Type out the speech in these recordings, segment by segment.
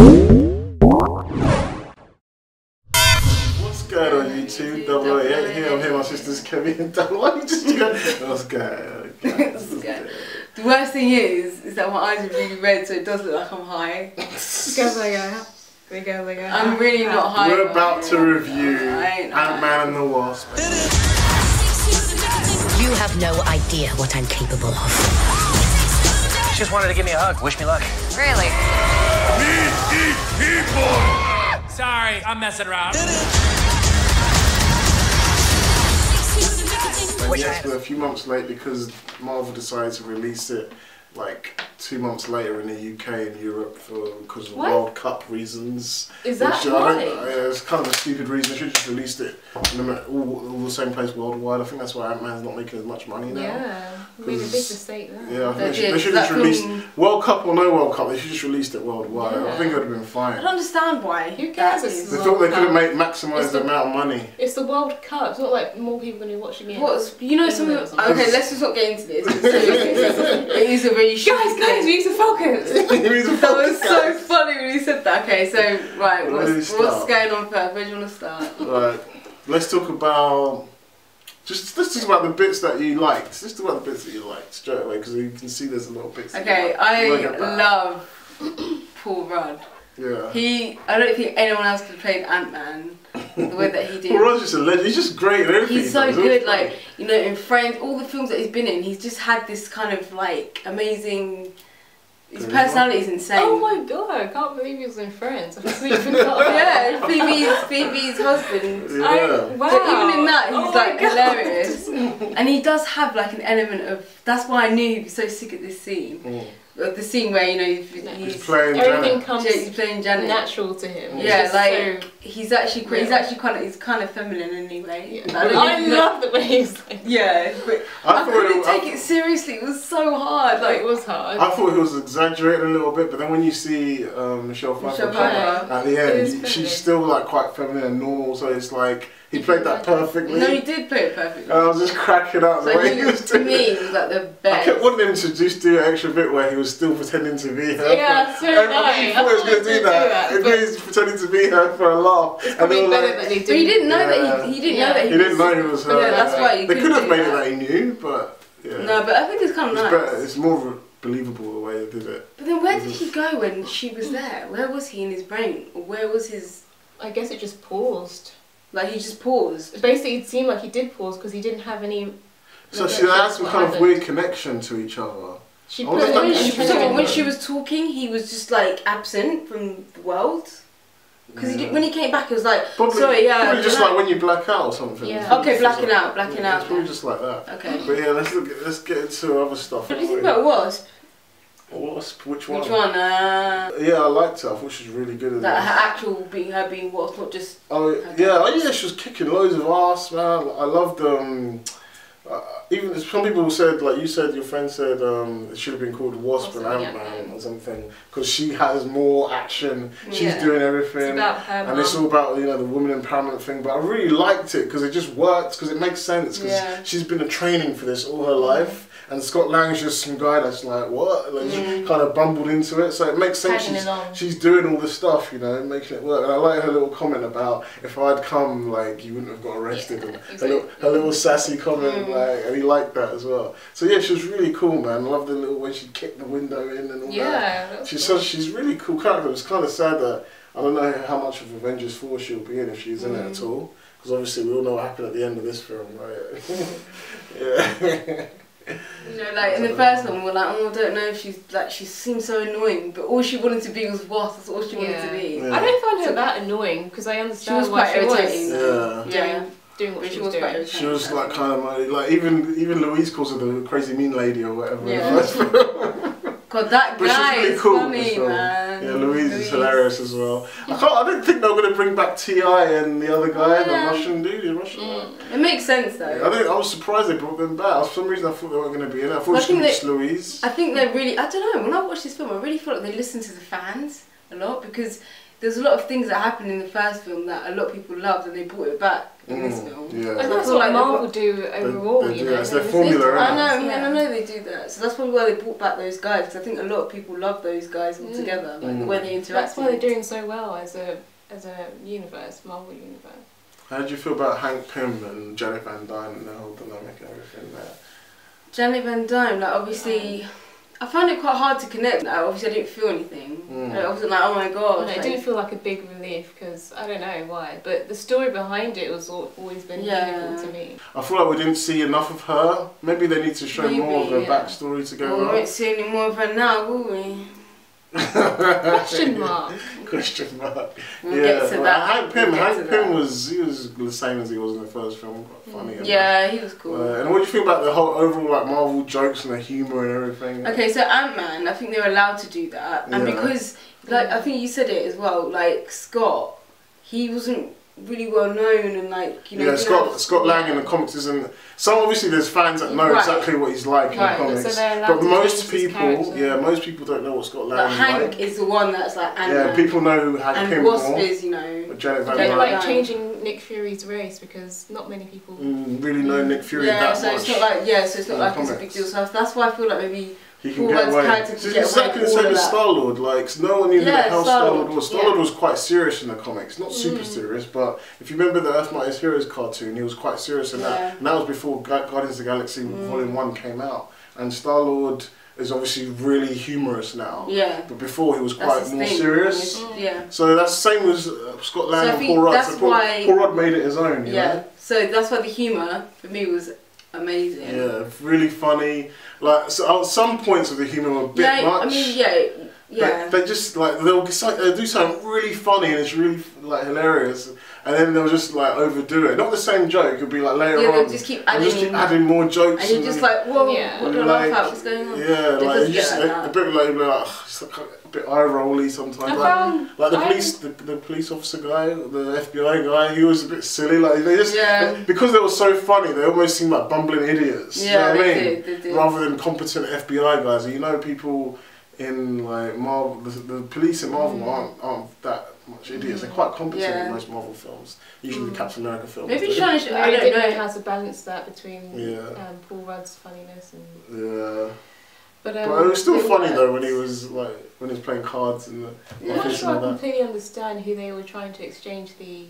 What's going on YouTube? 008 here. I'm here, my sisters Kevin and Dan. Why you just go? What's going? The worst thing is that my eyes are really red, so it does look like I'm high. I'm really not high. We're about to review Ant-Man and the Wasp. You have no idea what I'm capable of. She just wanted to give me a hug. Wish me luck. Really? Meat eat people! Sorry, I'm messing around. And yes, we're a few months late because Marvel decided to release it like 2 months later in the UK and Europe because of World Cup reasons. Is that right? It's kind of a stupid reason. They should have just released it in all the same place worldwide. I think that's why Ant-Man's not making as much money now. Yeah, made a big mistake there. Yeah, I think they should have just released World Cup or no World Cup. They should just released it worldwide. Yeah. I think it would have been fine. I don't understand why. Who cares? They thought they could have maximised the amount of money. It's the World Cup. It's not like more people going to be watching it. You know, some of okay, let's just not get into this. It is a really guys, we need to focus. That was so funny when you said that. Okay, so right, what's going on first? Where do you want to start? Right, let's talk about let's talk about the bits that you liked. Let's talk about the bits that you liked straight away because you can see there's a lot of bits. Okay, I love Paul Rudd. Yeah. I don't think anyone else could have played Ant-Man the way that he did. Paul Rudd's just a legend. He's just great at everything. He's so good. Like, you know, in Friends, all the films that he's been in, he's just had this kind of like amazing. His personality is insane. Oh my god, I can't believe he was in Friends. I completely forgot. Yeah, Phoebe's husband. Yeah. Wow. But even in that, he's like hilarious. And he does have like an element of. That's why I knew he'd be so sick at this scene. The scene where, you know, he's playing everything Janet. comes he's playing Janet. natural to him. Yeah, like so he's actually kind of feminine anyway. Yeah. I love the way he's like. Yeah, but I couldn't take it seriously. It was so hard. Like it was hard. I thought he was exaggerating a little bit, but then when you see Michelle Pfeiffer at the end, she's still like quite feminine and normal. So it's like he played that perfectly. No, he did play it perfectly. And I was just cracking up the way he was doing it. To me, he was like the best. I kept wanting him to just do an extra bit where he was still pretending to be her. Yeah, so I thought he was going to do that. He was pretending to be her for a laugh. It's probably better than he did. But he didn't know that he didn't know that he didn't know he was her. Yeah, that's why they could have made it that he knew, but yeah. No, but I think it's kind of nice. Better. It's more believable the way they did it. But then where did he go when she was there? Where was he in his brain? Or where was his? I guess it just paused. Like he just paused. Basically, it seemed like he did pause because he didn't have any. So she had some kind of weird connection to each other. When she was talking, he was just like absent from the world. Because when he came back, it was like, sorry, yeah. Probably just like when you black out or something. Yeah. Okay, blacking out. It's probably just like that. Okay. But yeah, let's get into other stuff. What do you think about Wasp? Wasp? Which one? Which one? Yeah, I liked her. I thought she was really good at that. Her actual her being Wasp, not just. Yeah, she was kicking loads of ass, man. I loved even some people said, like you said, your friend said, it should have been called Wasp and Ant-Man or something because she has more action. She's doing everything, it's about her and it's all about the woman empowerment thing. But I really liked it because it just worked because it makes sense because she's been training for this all her life. And Scott Lang's just some guy that's like, what? Like, just kind of bumbled into it. So it makes sense she's doing all this stuff, making it work. And I like her little comment about, if I'd come, like, you wouldn't have got arrested. And her little sassy comment, like, and he liked that as well. So yeah, she was really cool, man. I love the little way she kicked the window in and all that. She's really cool character. It's kind of sad that, I don't know how much of Avengers 4 she'll be in if she's in it at all. Because obviously we all know what happened at the end of this film, right? Yeah. You know, like in the first one, we're like, oh, I don't know if she seems so annoying, but all she wanted to be was Wasp. That's all she wanted to be. I don't find her that annoying because I understand why she was. Doing what she was doing. She was like kind of like even Louise calls her the crazy mean lady or whatever. God, that guy really is cool funny, man. Yeah, Louise is hilarious as well. I didn't think they were going to bring back T.I. and the other guy, the Russian dude, It makes sense though. I was surprised they brought them back. For some reason I thought they weren't going to be in it. I thought it was going to be just Louise. I think they're really, I don't know, when I watched this film I really felt like they listened to the fans a lot because there's a lot of things that happened in the first film that a lot of people loved, and they brought it back in this film. Yeah. And that's what Marvel do overall, they you know. It's their formula. I know they do that. So that's probably why they brought back those guys, because I think a lot of people love those guys all together, like the way they interact. That's why they're doing so well as a universe, Marvel universe. How did you feel about Hank Pym and Janet Van Dyne and the whole dynamic and everything there? Janet Van Dyne, like obviously, I found it quite hard to connect. Like, obviously, I didn't feel anything. Like, I wasn't like, oh my god. No, it didn't feel like a big relief because I don't know why, but the story behind it was always been meaningful to me. I feel like we didn't see enough of her. Maybe they need to show more of her backstory to go. Well, we won't see any more of her now, will we? Question mark. Question mark. We'll get to that. Hank Pym was the same as he was in the first film. Quite funny. Yeah, he was cool. And what do you think about the whole overall like Marvel jokes and the humour and everything? Okay, so Ant-Man, I think they were allowed to do that, and because like I think you said it as well. Like Scott, he wasn't really well known, and like you know. Yeah, Scott Lang in the comics isn't. Some obviously there's fans that know exactly what he's like in the comics, so but most people don't know what Scott Lang is like. Hank is the one that's like Ant-Man. Yeah, people know who Hank Pym more. And Wasp is, you know. Janet Van They're Dyne. like changing Nick Fury's race because not many people really know Nick Fury that much. It's not like it's not like it's a big deal. So that's why I feel like maybe. He can get away. It's exactly the same as Star-Lord. Like, no one knew how Star-Lord was. Star-Lord was quite serious in the comics. Not super serious, but if you remember the Earth Mightiest Heroes cartoon, he was quite serious in that. And that was before Guardians of the Galaxy Volume 1 came out. And Star-Lord is obviously really humorous now. Yeah. But before he was quite more serious. Yeah. So that's the same as Scott Lang and Paul Rudd. So Paul Rudd made it his own, you know? So that's why the humour, for me, was amazing. Yeah, really funny. Like so, some points of the humour were a bit much. I mean, They just like they'll do something really funny and it's really like hilarious, and then they'll just like overdo it. Not the same joke. It'll be like later on. They'll just keep adding more jokes. And you're just like, whoa, what do I laugh at? What's going on? Yeah, like you just a bit like it's like a bit eye rolly sometimes. Like the police officer guy, the FBI guy, he was a bit silly. Like they just because they were so funny, they almost seemed like bumbling idiots. Yeah, you know what I mean? They did. Rather than competent FBI guys. You know, people in like Marvel, the police in Marvel aren't that much idiots. They're quite competent in most Marvel films. Usually the Captain America films. Maybe trying to I don't know how to balance that between Paul Rudd's funniness and But it was still funny though when he was playing cards in the I'm not sure I completely understand who they were trying to exchange the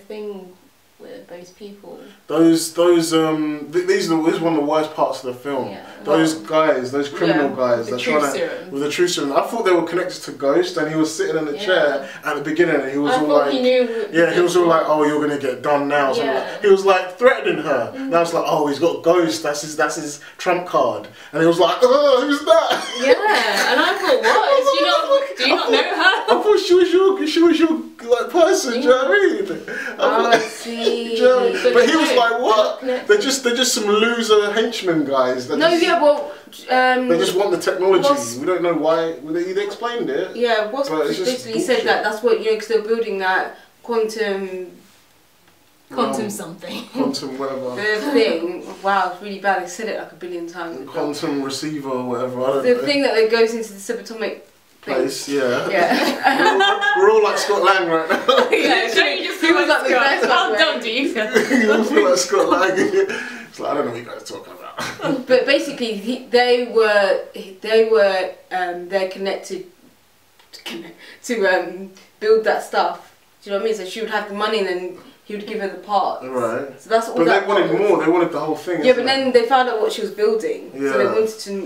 thing with those people. These are one of the worst parts of the film. Yeah. Those guys, those criminal guys, they're trying to with the truth serum. I thought they were connected to Ghost, and he was sitting in the chair at the beginning, and he was all like, he was all like, oh, you're gonna get done now. So he was like threatening her. And I was like, oh, he's got Ghost. That's his trump card. And he was like, oh, who's that? Yeah. And I thought, what? Do you not know her? I thought she was your like person. Do you know what I mean? I see. But he was like, what? They're just some loser henchmen guys. They just want the technology. We don't know why. They explained it. Yeah, Wasp basically said that's what, because they're building that quantum something. Quantum whatever. The thing. Wow, it's really bad. They said it like a billion times. Quantum receiver or whatever. I don't know. The thing that goes into the subatomic place, we're all like Scott Lang right now. Don't you just feel like the best? How dumb do you feel? You all feel like Scott Lang. It's like, I don't know what you guys are talking about. But basically, they're connected to build that stuff. Do you know what I mean? So she would have the money, and then he would give her the parts. Right. So that's all. But they wanted more. They wanted the whole thing. Yeah, but then they found out what she was building. Yeah. So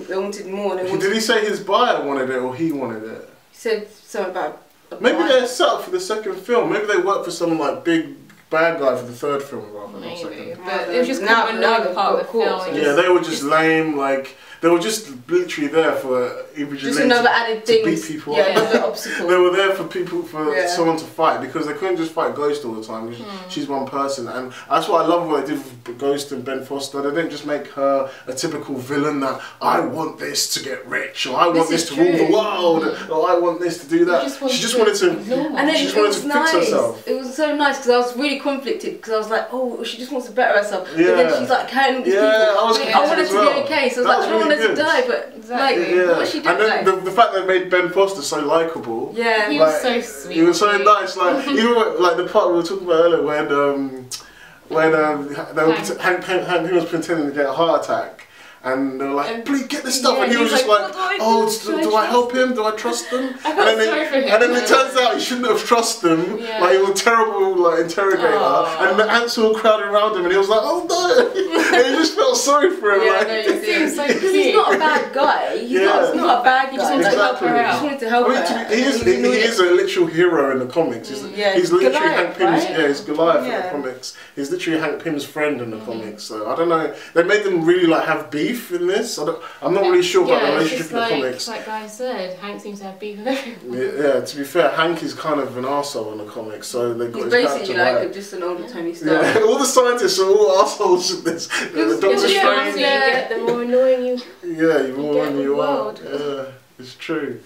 they wanted more. Did he say his buyer wanted it or he wanted it? He said something about. Maybe they're set up for the second film. Maybe they work for some like big bad guy for the third film rather than the second. But it was just kind of another part of the film. Yeah, they were just lame. Like they were just literally there for just another added thing. To beat people. Yeah, another obstacle. They were there for someone to fight because they couldn't just fight Ghost all the time. She's one person, and that's what I love what they did with Ghost and Ben Foster. They didn't just make her a typical villain that I want this to get rich, or I want this to rule the world, or I want this to do that. She just wanted to. And then she just wanted to fix herself. It was so nice because I was really conflicted because I was like, oh, she just wants to better herself. But then she's like carrying all these people. I want her to be okay, so I was like, I don't want her to die, but like, what she did. And then the fact that they made Ben Foster so likeable, Yeah, he was so sweet. He was so nice. Like even like the part we were talking about earlier when Hank Pym was pretending to get a heart attack. And they were like, please get this stuff. Yeah, and he was just like, oh, do I help him? Do I trust him? I felt sorry for him. And then it turns out he shouldn't have trusted him. Yeah. Like, he was a terrible like, interrogator. Aww. And the ants were all crowding around him. And he was like, oh no. And he just felt sorry for him. Yeah, like, no, you see. so Because he's not a bad guy. He's not a bad guy. He just wanted to help her out. He just wanted to help her. He is a literal hero in the comics. He's literally Goliath, Hank Pym's, right? he's Goliath in the comics. He's literally Hank Pym's friend in the comics. So I don't know. They made them really like have beef in this. I'm not really sure about the relationship in the comics. Like Guy said, Hank seems to have beef with everyone. Yeah, to be fair, Hank is kind of an arsehole in the comics, so they got He's his basically character like right. just an older Tony Stark. Yeah, all the scientists are all arseholes in this. Doctor Strange. The more annoying you. Yeah, the more annoying you are. World. Yeah, it's true.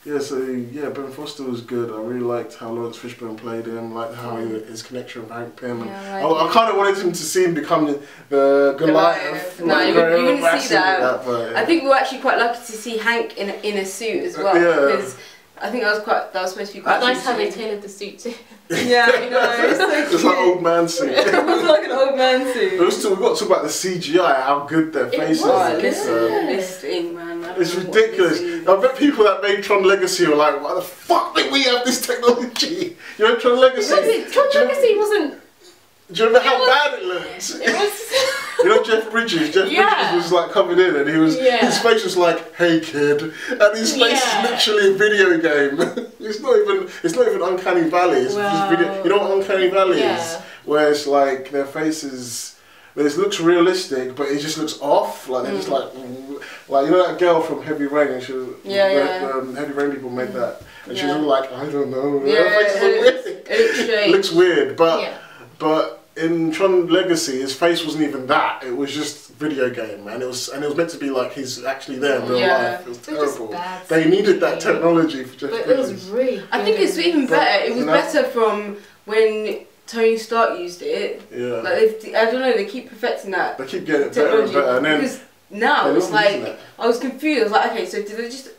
But Ben Foster was good. I really liked how Lawrence Fishburne played him. Liked how his connection with Hank Pym. Yeah, I kind of wanted him to see him become the Goliath. No, you wouldn't see that. But, I think we were actually quite lucky to see Hank in a suit as well. Because I think that was supposed to be quite nice how they tailored the suit too. Yeah, I know. It's so cute. It's like old man suit. It was like an old man suit. But we've got to talk about the CGI, how good their faces are. This thing, man. It's ridiculous. I bet people that made Tron Legacy were like, why the fuck did we have this technology? You know Tron Legacy? Tron Legacy wasn't... Do you remember how bad it looked? It was... You know Jeff Bridges? Jeff Bridges was like coming in and his face was like, hey kid. And his face is literally a video game. It's not even Uncanny Valley. It's just video. You know what Uncanny Valley is? Where it's like their faces, it looks realistic, but it just looks off. Like they're just like you know that girl from Heavy Rain, and she was Heavy Rain people made that, and she was all like, I don't know. Her face is weird. It looks weird, but in Tron Legacy, his face wasn't even that. It was just video game, and it was meant to be like he's actually there in real life. It was terrible. They needed that technology for Jeff Bridges. It was really. I think it's even better. It was better from when Tony Stark used it. Yeah. Like I don't know. They keep perfecting that. They keep getting it better and better, and then because now it's like I was confused. I was like, okay, so did they just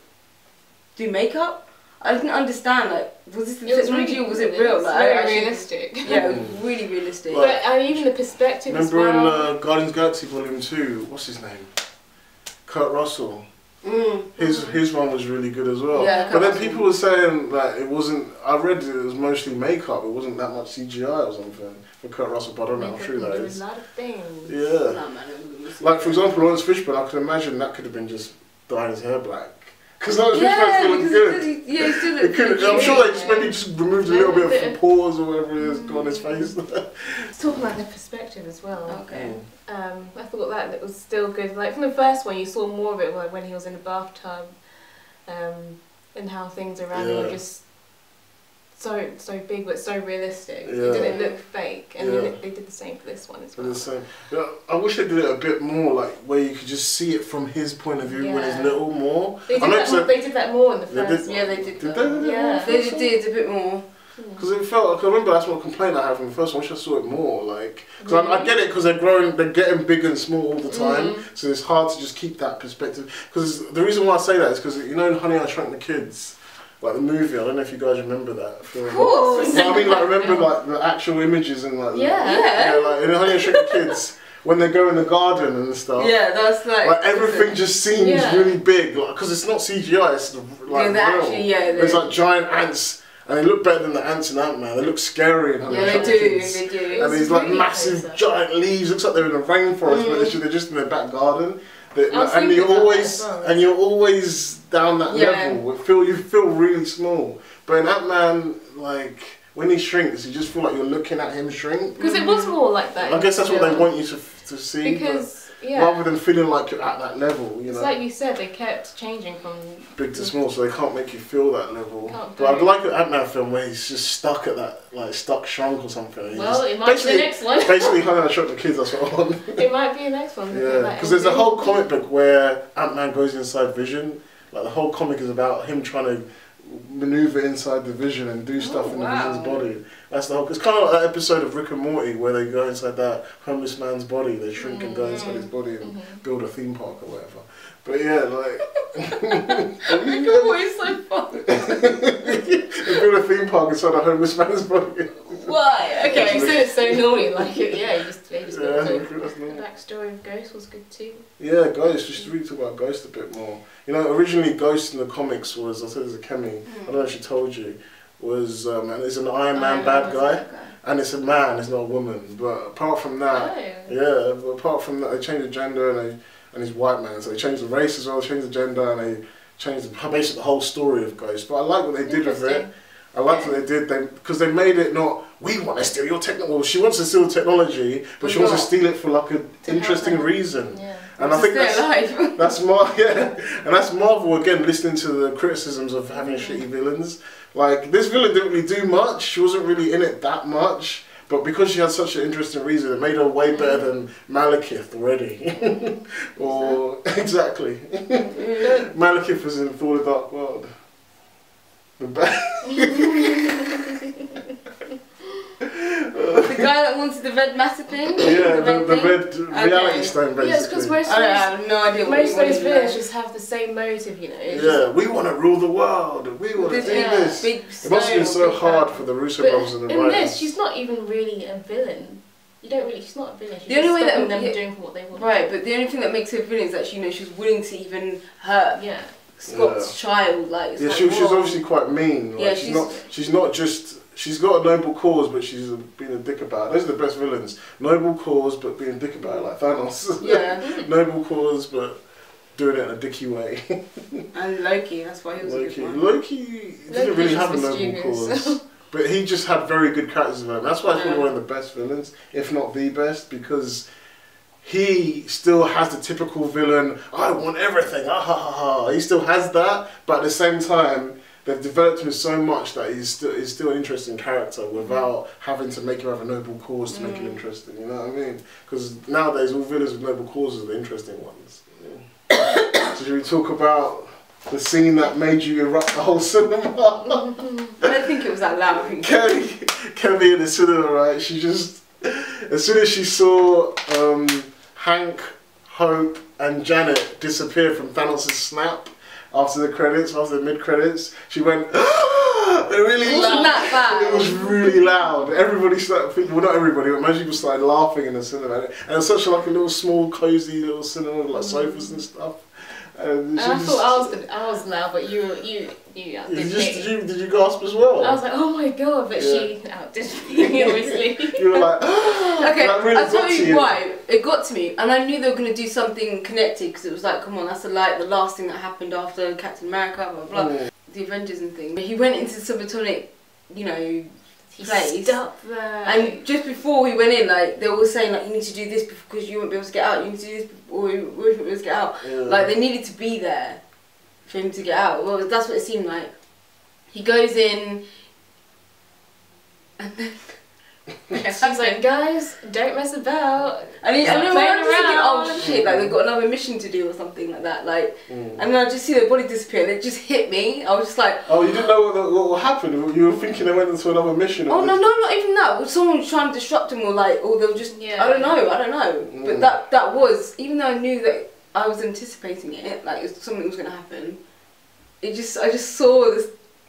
do makeup? I didn't understand. Like, was this the technology or was it real? Like, very realistic. Yeah, it was really realistic. But even the perspective as well. Remember in Guardians of the Galaxy Volume 2, what's his name? Kurt Russell. His one was really good as well. Yeah, but then people were saying that it wasn't. I read it was mostly makeup. It wasn't that much CGI or something for Kurt Russell. But I don't know how true that is. A lot of things. Yeah. No, man, like for example, Lawrence Fishburne, I can imagine that could have been just dyeing his hair black. Because Lawrence Fishburne still looks good. Yeah, he still looks good. I'm sure they just removed a little bit of pores or whatever it is on his face. Let's talk about the perspective as well. Okay. I thought that was still good. Like from the first one, you saw more of it like when he was in the bathtub, and how things around him were just so big but so realistic. It didn't look fake, and they did the same for this one as well. The same. Yeah, I wish they did it a bit more, like where you could just see it from his point of view when he's little more. They did that more in the first. Yeah, they did. Did they did a bit more. Because it felt, I remember that's what complaint I had from the first one. I wish I saw it more, like, because I get it because they're getting big and small all the time, so it's hard to just keep that perspective. Because the reason why I say that is because you know in Honey I Shrunk the Kids, like the movie, I don't know if you guys remember that film. Of course. I mean, like remember like the actual images and like like in Honey I Shrunk the Kids. When they go in the garden and stuff, that's like everything just seems really big, like because it's not CGI, it's like real. There's like giant ants. And they look better than the ants in Ant-Man. They look scary. They do. And these like massive, giant leaves. Looks like they're in a rainforest, but they're just in their back garden. And you're always down that level. You feel really small. But in Ant-Man, like when he shrinks, you just feel like you're looking at him shrink. Because it was more like that. I guess that's what they want you to see. Because. Rather than feeling like you're at that level, you know. It's like you said, they kept changing from big to small, so they can't make you feel that level. But I'd like an Ant-Man film where he's just stuck at that, like stuck shrunk or something. Well, it might be the next one. Basically, Honey I Shrunk the Kids. That's what I want. It might be the next one. Yeah, because there's a whole comic book where Ant-Man goes inside Vision. Like the whole comic is about him trying to maneuver inside the Vision and do stuff in the Vision's body. That's the whole. It's kind of like that episode of Rick and Morty where they go inside that homeless man's body. They shrink and go inside his body and build a theme park or whatever. But yeah, like. Rick and Morty is so fun. They build a theme park inside a homeless man's body. Why? Okay. You said it's so naughty, like it. Yeah, you just Yeah, the backstory of Ghost was good too. Yeah, Ghost. We should really talk about Ghost a bit more. You know, originally Ghost in the comics was, I said it was a Kemi, I don't know if she told you, was, and it's an Iron Man bad guy, and it's a man, it's not a woman. But apart from that, yeah, but apart from that, they changed the gender and he's white man, so they changed the race as well, they changed the gender, and they changed basically the whole story of Ghost. But I like what they did with it. I liked what they did, because they made it not, we want to steal your technology. Well, she wants to steal the technology, but she wants to steal it for like an interesting reason. Yeah. And I think that's and that's Marvel again listening to the criticisms of having shitty villains. Like this villain didn't really do much. She wasn't really in it that much, but because she had such an interesting reason, it made her way better than Malekith already. Or exactly, Malekith was in Thor: The Dark World. The guy that wanted the red massive thing? Yeah, the red reality stone, basically. Yeah, because most I have no idea what most of those villains just have the same motive, you know. Yeah, we want to rule the world. We want to do this. It must have been so hard for the Russo brothers and the writers. In this, she's not even really a villain. You don't really. She's not a villain. She's the only way that them doing what they want. Right, but the only thing that makes her a villain is that she's willing to even hurt Scott's child. Like yeah, she was obviously quite mean. Like, yeah, she's not just. She's got a noble cause, but she's being a dick about it. Those are the best villains. Noble cause, but being a dick about it, like Thanos. Yeah. Noble cause, but doing it in a dicky way. And Loki, that's why he was a good one. Loki didn't really have a noble cause. But he just had very good character development. That's why he's probably one of the best villains, if not the best, because he still has the typical villain, I want everything, ah ha ha ha. He still has that, but at the same time, they've developed him so much that he's still an interesting character without having to make him have a noble cause to make him interesting, you know what I mean? Because nowadays all villains with noble causes are the interesting ones. Yeah. So should we talk about the scene that made you erupt the whole cinema? I don't think it was that loud. Kemi in the cinema, right? She just, as soon as she saw Hank, Hope and Janet disappear from Thanos' snap, after the mid-credits, she went, really loud. Wasn't that bad? It was really loud. Everybody started thinking, well not everybody, but most people started laughing in the cinema. And it was such like a little small, cosy little cinema with like sofas and stuff. And I thought I was loud, but you did you gasp as well? I was like, oh my god, but she outdid me, obviously. You were like, okay, really I'll tell you why. It got to me, and I knew they were going to do something connected, because it was like, come on, that's the last thing that happened after Captain America, blah, blah, the Avengers and things. But he went into the subatomic, place. Stop there. And just before we went in, like, they were saying, like, you need to do this because you won't be able to get out, you need to do this or we won't be able to get out. Yeah. Like, they needed to be there for him to get out. Well, that's what it seemed like. He goes in, and then she's like, guys, don't mess about. And I remember thinking, oh shit, like they've got another mission to do or something like that. Like, and then I just see their body disappear. And it just hit me. I was just like, oh, you didn't know what will happen. You were thinking they went into another mission. Oh no, not even that. Someone was trying to disrupt him, or like, or they'll just, I don't know. But that was, even though I knew that I was anticipating it, like something was going to happen. I just saw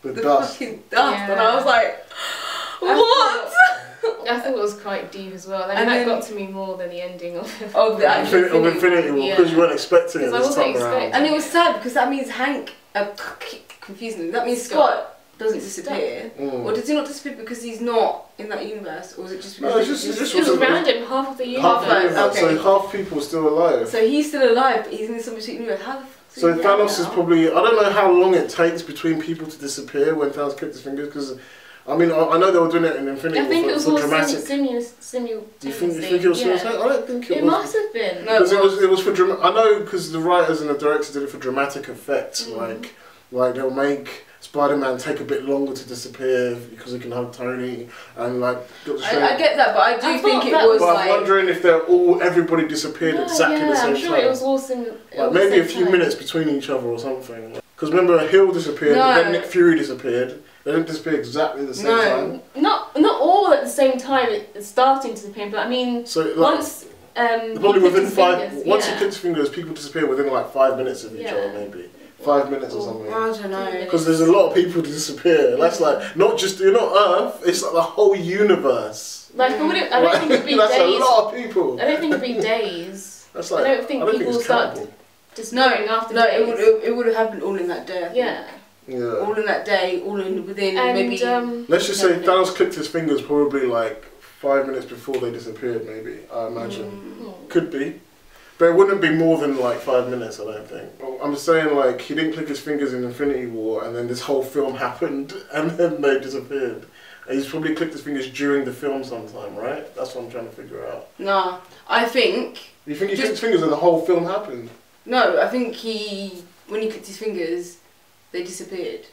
the dust. Fucking dust, and I was like, what? I thought it was quite deep as well. And that got to me more than the ending of the actual Infinity War, because you weren't expecting it this time around. And it was sad because that means Hank, confusing me, that means Scott doesn't disappear. Or does he not disappear because he's not in that universe? Or was it just because it was random, half of the universe. Okay. So half people are still alive. So he's still alive, but he's in some universe. How the fuck? So Thanos is probably, I don't know how long it takes between people to disappear when Thanos clicked his fingers, because I mean, I know they were doing it in Infinity War. I think it was all dramatic. simultaneously. You think it was simultaneous? I don't think it was. It must have been. Because it was for dramatic. I know because the writers and the directors did it for dramatic effect. Like they'll make Spider-Man take a bit longer to disappear because he can hug Tony, and like Doctor Strange. I get that, but I do think it was. But I'm wondering if everybody disappeared exactly the same time. I'm sure it was all maybe a few minutes between each other or something. Because remember, Hill disappeared, No. then Nick Fury disappeared. They didn't disappear exactly at the same time. Not all at the same time. It's starting to disappear, but I mean, So like, once probably he within his 5. fingers, Once yeah. he clicks his fingers, people disappear within like 5 minutes of each other, maybe 5 minutes or something. I don't know. Because there's a lot of people disappear. That's like not just you're not Earth. It's like the whole universe. Like I don't think it'd be That's days. a lot of people. I don't think it'd be days. That's like, I don't think people it's start terrible. disappearing after No, days. it would have happened all in that day. I think. Yeah. Yeah. All in that day, all in within And maybe. Let's just say Thanos clicked his fingers probably like 5 minutes before they disappeared. Maybe I imagine could be, but it wouldn't be more than like 5 minutes. I don't think. I'm saying like he didn't click his fingers in Infinity War, and then this whole film happened, and then they disappeared. And he's probably clicked his fingers during the film sometime, right? That's what I'm trying to figure out. Nah, I think. You think he clicked his fingers and the whole film happened? No, I think when he clicked his fingers, they disappeared.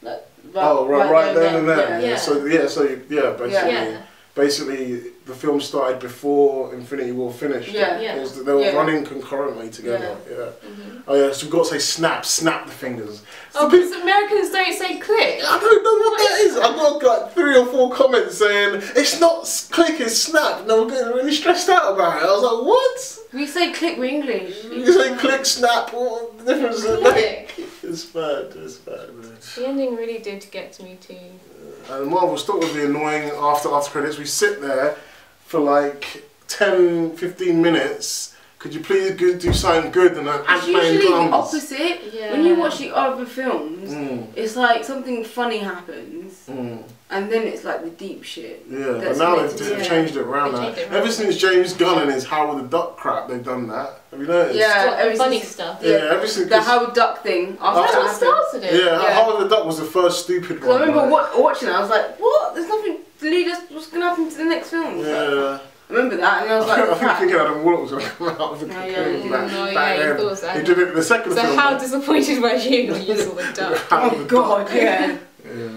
Like, right then and there. Yeah. Yeah. Basically, the film started before Infinity War finished. Yeah. They were running concurrently together. Yeah. Oh yeah, so we've got to say snap the fingers. Oh, because Americans don't say click. I don't know what that is. I've got like 3 or 4 comments saying it's not click, it's snap. And I'm getting really stressed out about it. I was like, what? We say click, we're English. You say click, snap, what the difference does it make? It's bad, The ending really did get to me too. And Marvel, stop with the annoying after credits. We sit there for like 10-15 minutes. Could you please do something good than an It's Ant-Man usually the drums? opposite. Yeah. When you watch the other films, it's like something funny happens, and then it's like the deep shit. Yeah, but that's now meant they've to- changed it around They now. changed it around. Ever since James Gunn and his Howard the Duck crap, they've done that. Have you noticed? Yeah, What, ever funny since- stuff. Yeah, ever since The Howard Duck thing. After That's that what happened. started it. Yeah, Yeah. Howard the Duck was the first stupid Because I one. remember right? watching it, I was like, what? There's nothing to lead us. What's going to happen to the next film? Yeah. I remember that, and I was like, I think crap. thinking Adam Warlock was going to come out of the No, cocoon yeah, you back, didn't know, back yeah, you then. thought so. He did it in the second So film. how disappointed were you when you saw the duck? Howard the Oh Duck. god, yeah. Yeah.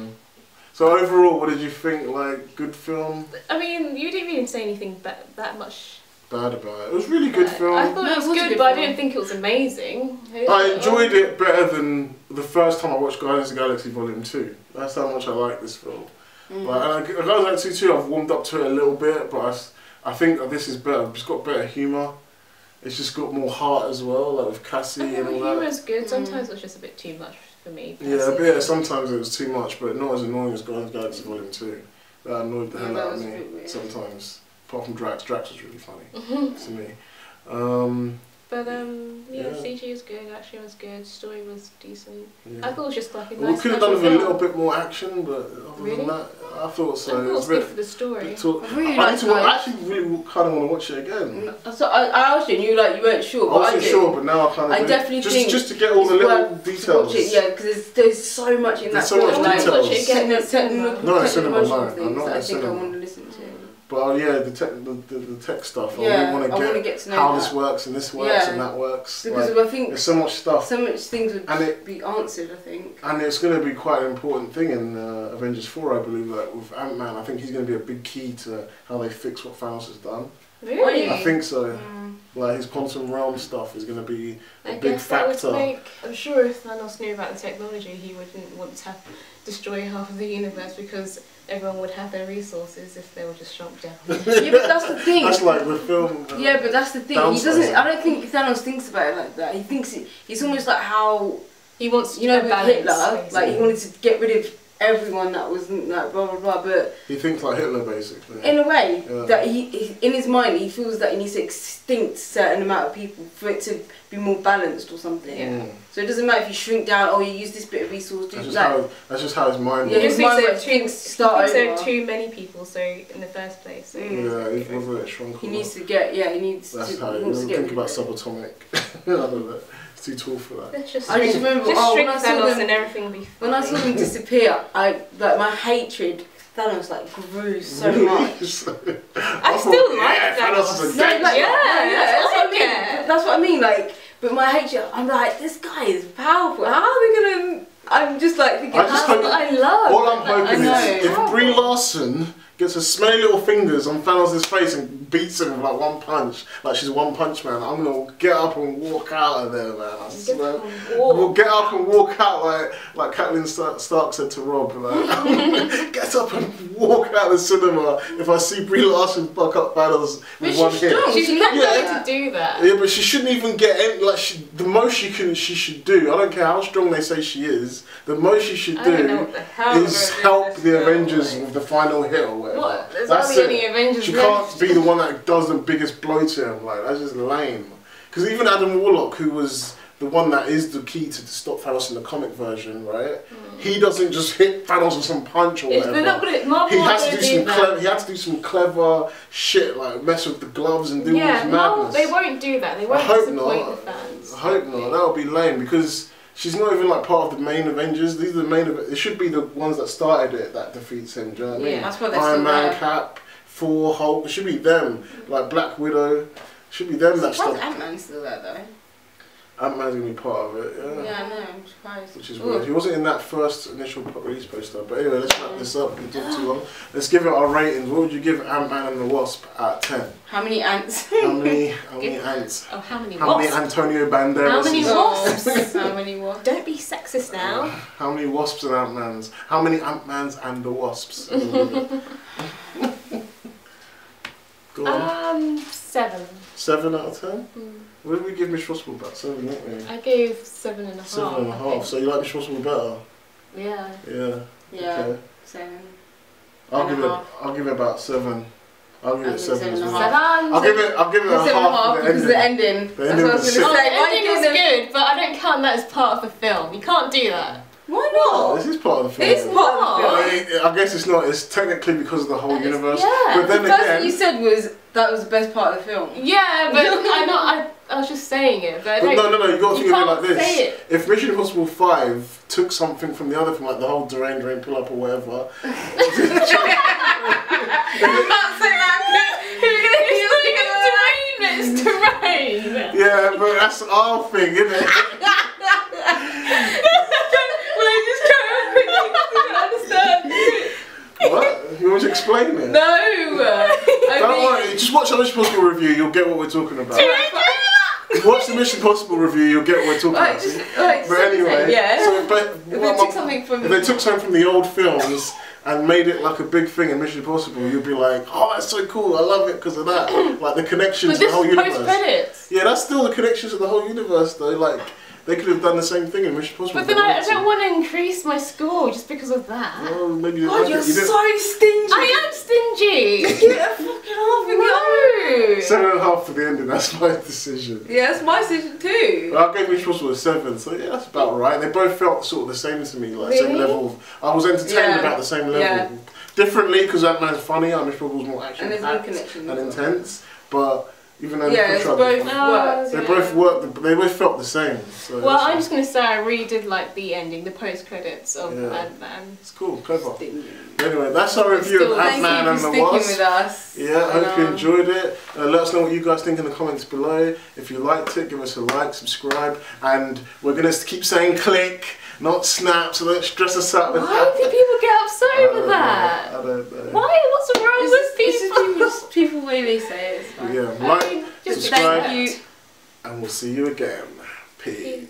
So overall, what did you think? Like, good film? I mean, you didn't even say anything that much. Bad about it. It was a really good film. I thought No, it was it was a good, good but I film. didn't think it was amazing. I enjoyed it better than the first time I watched Guardians of the Galaxy Volume 2. That's how much I like this film. But Guardians of the Galaxy 2, I've warmed up to it a little bit, but I think that this is better. It's got better humour. It's just got more heart as well, like with Cassie and The all that. humour's good. Sometimes it was just a bit too much for me. Yeah, sometimes it was too much, but not as annoying as Guardians of the Galaxy Volume 2. That annoyed the hell that out of was a me bit weird. sometimes. Apart from Drax. Drax was really funny to me. But Yeah. CG was good, action was good, story was decent. Yeah. I thought it was just like a We nice could have done with a casual little film. bit more action, but other Really? than that, I thought so. I thought it was good for the story. I really I liked actually really kind of want to watch it again. So I asked you, and you you weren't sure. I But wasn't did. sure, but now I kind of I definitely think just to get all the it's little worth to details. watch it, yeah, because there's so much in There's that so much film, I want to details. watch it again in cinema. Not in cinema, emotional no. I'm things not that I in think I cinema. want to listen to. But yeah, the tech stuff. I Yeah, really I want wanna to get to know how that. this works and this works Yeah. and that works. Because Like, I think there's so much stuff. so much things would And it- be answered, I think. And it's going to be quite an important thing in Avengers 4, I believe, like with Ant-Man. I think he's going to be a big key to how they fix what Thanos has done. Really? I think so. Like his quantum realm stuff is going to be a I big guess that factor. would make. I'm sure if Thanos knew about the technology, he wouldn't want to destroy half of the universe because everyone would have their resources if they were just shrunk down. Yeah, but that's the thing. That's like the film. Yeah, but that's the thing. He downsizing. doesn't. I don't think Thanos thinks about it like that. He thinks it's almost like how He wants you know a with balance, Hitler, like basically. he wanted to get rid of everyone that wasn't like blah blah blah. But He thinks like Hitler, basically. in a way, Yeah. that he in his mind he feels that he needs to extinct certain amount of people for it to be more balanced or something. Yeah. So it doesn't matter if you shrink down. Oh, you use this bit of resource. Do That's just how his mind Yeah, works. his He mind thinks works. there are Things start there are over. too many people, so in the first place. So Yeah, he's rather shrunk. He needs to get. Yeah, he needs That's to. how He you wants to get think rid about of it. subatomic. I don't know. It's too tall for that. Let's just I just shrink, remember- just oh, shrink when I saw Thanos them- and everything will be fine. When I saw them disappear, my hatred for Thanos like grew so much. I still like Thanos Thanos. is a No, gangster. like, Yeah, that's what I I mean. like it. That's what I mean. Like, but my hatred, I'm like, this guy is powerful. How are they gonna? I'm just like thinking, I just how? hope- I love. All I'm hoping I is know. if Brie Larson gets her smelly little fingers on Thanos' face and beats him with like one punch, like she's a one punch man. I'm gonna get up and walk out of there, man. I swear. We'll get up and walk out like Catelyn Stark said to Rob, like, get up and walk out of the cinema if I see Brie Larson fuck up Thanos with one hit. She's not going to do that. Yeah, but she shouldn't even get any, like the most she should do. I don't care how strong they say she is. The most she should do is help the Avengers with the final hit or whatever. What? There's That's hardly it. any Avengers She left. can't be the one that does the biggest blow to him. Like, that's just lame. Because even Adam Warlock, who was the one that is the key to stop Thanos in the comic version, right? He doesn't just hit Thanos with some punch or whatever. He has to do some clever shit, like mess with the gloves and do all this madness. They won't do that. They won't disappoint the fans. I hope not. That would be lame because she's not even like part of the main Avengers. These are the main. It should be the ones that started it that defeats him. Do you know what I mean? That's what they're Iron Man, there. Cap, Thor, Hulk. It should be them. Like Black Widow. It should be them that stop. Ant-Man's still there though. Ant-Man's gonna be part of it. Yeah, I know. I'm surprised. Which is weird. He wasn't in that first initial release poster. But anyway, let's wrap this up. We talked too long. Let's give it our ratings. What would you give Ant-Man and the Wasp out of 10? How many ants? How many ants? Oh, how many How wasps? many Antonio Banderas? How many wasps? How many wasps? Don't be sexist now. How many wasps and Ant-Mans? How many Ant-Mans and the wasps? Go on. 7. 7 out of 10? What did we give Mission Impossible about? 7, didn't we? I gave 7.5. 7.5. So you like Mission Impossible better? Yeah. Yeah. Yeah. Okay. 7. I'll give it about 7. I'll give it 7 as well. 7. I'll give it a half because the ending. The That's ending what I was was going to sick. say. The ending was good, but I don't count that as part of the film. You can't do that. Why not? This is part of the film. It is part of the film. I guess it's not. It's technically because of the whole universe. Yeah. But then The first again, thing you said was that was the best part of the film. Yeah, but I was just saying it. But no, you got to think of it like this. Say it. If Mission Impossible 5 took something from the other film, like the whole drain, pull up or whatever. You can't say that. It's terrain. Yeah, but that's our thing, isn't it? What? You want to explain it? No. Don't worry, just watch the Mission Impossible review, you'll get what we're talking about. Watch the Mission Impossible review, you'll get what we're talking about. But anyway, yeah. If they took something from the old films and made it like a big thing in Mission Impossible, you'd be like, oh, that's so cool, I love it because of that. Like the connections to the whole universe. Post-credits. Yeah, that's still the connections to the whole universe though. Like, they could have done the same thing in Mission Impossible. But then I don't want to increase my score just because of that. Well, maybe God, you're so stingy. I am stingy. Get a fucking half in the 7.5 for the ending, that's my decision. Yeah, that's my decision too. I gave Mission Impossible a 7, so yeah, that's about right. They both felt sort of the same to me, like same level. I was entertained about the same level. Yeah. Differently, because that man's funny, Mission Impossible's more And action there's packed no connection. and intense, but even though It's both worked. they both worked, they both felt the same. So well, I'm just going to say I really did like the ending, the post-credits of Ant-Man. It's cool, clever. Anyway, that's our review of Ant-Man and the Wasp. With us. Yeah, I hope you enjoyed it. Let us know what you guys think in the comments below. If you liked it, give us a like, subscribe, and we're going to keep saying click, not snap, so don't stress us out with Why that. do people get upset with that? I don't know. Why? What's wrong with people? It's people when they say it. It's fine. Yeah, like, just subscribe, thank you. and we'll see you again. Peace.